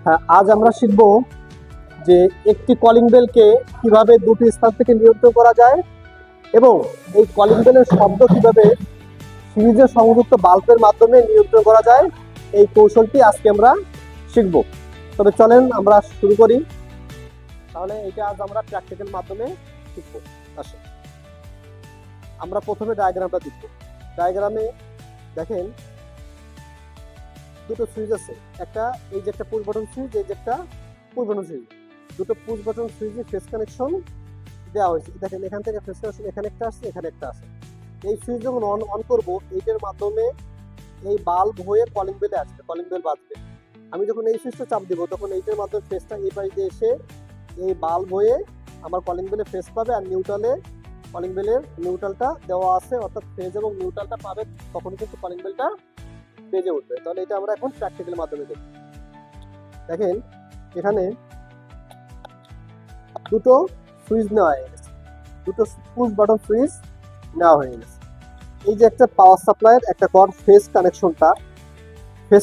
হ্যাঁ, আজ আমরা শিখব যে একটি কলিং বেলকে কিভাবে দুটি স্থান থেকে নিয়ন্ত্রণ করা যায় এবং এই কলিং বেলের শব্দ কিভাবে সিরিজে সংযুক্ত বাল্বের মাধ্যমে নিয়ন্ত্রণ করা যায়। এই কৌশলটি আজকে আমরা শিখব। তবে চলেন আমরা শুরু করি। তাহলে এটা আজ আমরা প্র্যাকটিক্যাল মাধ্যমে শিখব। আসুন আমরা প্রথমে ডায়াগ্রামটা দেখব। ডায়াগ্রামে দেখেন দুটো সুইচ আছে, একটা এই যে একটা পুশ বাটন সুইচ, এই যে একটা পুশ বাটন সুইচ। দুটো পুশ বাটন সুইচে ফেস কানেকশন দেওয়া হয়েছে। দেখেন এখান থেকে ফেস কানেকশন এখানে একটা আসছে, এখানে একটা আছে। এই সুইচ যখন অন করব, এইটার মাধ্যমে এই বাল্ব হয়ে কলিং বেলে আসবে, কলিং বেল বাজবে। আমি যখন এই সুইচটা চাপ দিব, তখন এইটার মাধ্যমে ফেসটা এই পাশ দিয়ে এসে এই বাল্ব হয়ে আমার কলিং বেলে ফেস পাবে, আর নিউট্রালে কলিং বেলের নিউট্রালটা দেওয়া আছে, অর্থাৎ ফেজ এবং নিউট্রালটা পাবে, তখন কিন্তু কলিং বেলটা বেজে উঠবে। তাহলে এটা আমরা এখন প্র্যাকটিক্যাল মাধ্যমে দেখব। দেখেন এখানে দুটো সুইচ নেওয়া হয়ে গেছে, দুটো পুশ বাটন সুইচ নেওয়া হয়ে গেছে। এই যে একটা পাওয়ার সাপ্লাইয়ের একটা কর্ড ফেস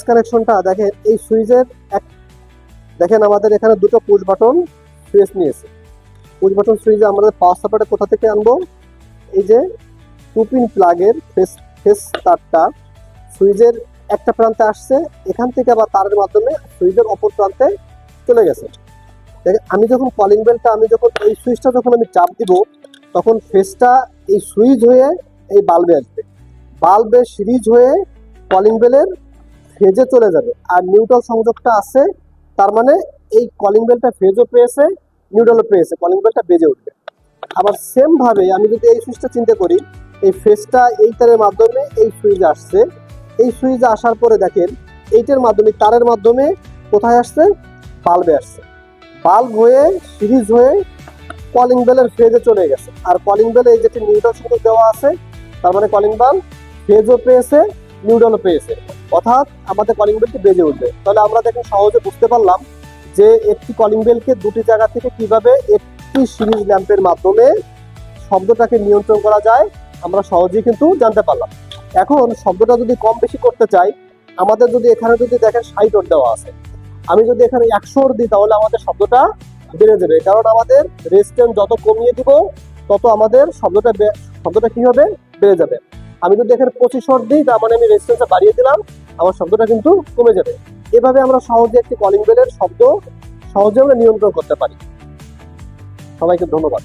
কানেকশনটা দেখেন এই সুইচের দেখেন আমাদের এখানে দুটো পুশ বাটন সুইচ নিয়েছে। পুশ বাটন সুইচে আমাদের পাওয়ার সাপ্লাইটা কোথা থেকে আনবো? এই যে 2 পিন প্লাগের ফেস তারটা সুইচের একটা প্রান্তে আসছে, এখান থেকে আবার তারের মাধ্যমে সুইচের অপর প্রান্তে চলে গেছে। দেখেন আমি যখন কলিং বেলটা যখন এই সুইচটা যখন আমি চাপ দিব, তখন ফেসটা এই সুইচ হয়ে এই বাল্বে আসবে, বাল্বে সিরিজ হয়ে কলিং বেলের ফেজে চলে যাবে। আর নিউট্রাল সংযোগটা আছে, তার মানে এই কলিং বেলটা ফেজও পেয়েছে, নিউট্রালও পেয়েছে, কলিং বেলটা বেজে উঠবে। আবার সেম ভাবে আমি যদি এই সুইচটা চিন্তা করি, এই ফেসটা এই তারের মাধ্যমে এই সুইচে আসছে, এই সুইচে আসার পরে দেখেন এইটার মাধ্যমে তারের মাধ্যমে কোথায় আসছে? বাল্বে আসছে, বাল্ব হয়ে সিরিজ হয়ে কলিং বেলের ফেজে চলে গেছে। আর কলিং বেলে এই যেটি নিউট্রাল সংযোগ দেওয়া আছে, তার মানে কলিং বেল ফেজও পেয়েছে, নিউট্রালও পেয়েছে, অর্থাৎ আমাদের কলিং বেলটি বেজে উঠবে। তাহলে আমরা দেখেন সহজে বুঝতে পারলাম যে একটি কলিং বেলকে দুটি জায়গা থেকে কিভাবে একটি সিরিজ ল্যাম্পের মাধ্যমে শব্দটাকে নিয়ন্ত্রণ করা যায়, আমরা সহজেই কিন্তু জানতে পারলাম। এখন শব্দটা যদি কম বেশি করতে চাই, আমাদের যদি এখানে যদি দেখেন 60 ওয়াট দেওয়া আছে, আমি যদি এখানে 100 ওয়াট দিই, তাহলে আমাদের শব্দটা বেড়ে যাবে, কারণ আমাদের রেজিস্ট্যান্স যত কমিয়ে দিব তত আমাদের শব্দটা কি হবে? বেড়ে যাবে। আমি যদি এখানে 25 ওয়াট দিই, তার মানে আমি রেজিস্ট্যান্সটা বাড়িয়ে দিলাম, আমার শব্দটা কিন্তু কমে যাবে। এভাবে আমরা সহজে একটি কলিং বেলের শব্দ সহজে আমরা নিয়ন্ত্রণ করতে পারি। সবাইকে ধন্যবাদ।